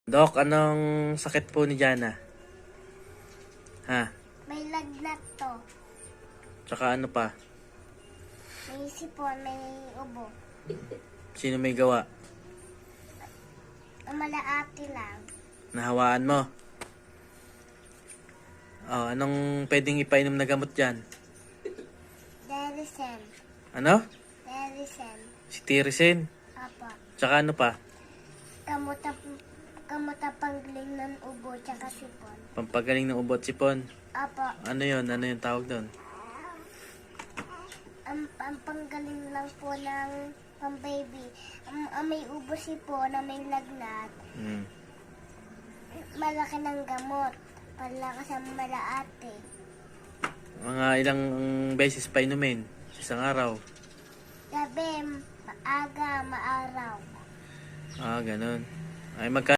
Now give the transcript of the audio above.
Dok, anong sakit po ni Jana? Ha? May lagnat to. Tsaka ano pa? May sipon, may ubo. Sino may gawa? Ang malaati lang. Nahawaan mo? Oh, anong pwedeng ipainom na gamot dyan? Derisen. Ano? Derisen. Si Tirisin. Apa. Tsaka ano pa? Kamuta pangling ng ubo tsaka sipon. Pampagaling ng ubot sipon. Apa. Ano yun? Ano yung tawag doon? Ang panggaling lang po ng pang-baby. Ang may ubo sipon na may lagnat. Malaki ng gamot. Palakas ang malaati. Mga ilang beses pa inumin sa isang araw. Gabi, maaga, maaraw. Ah, ganun. Ay,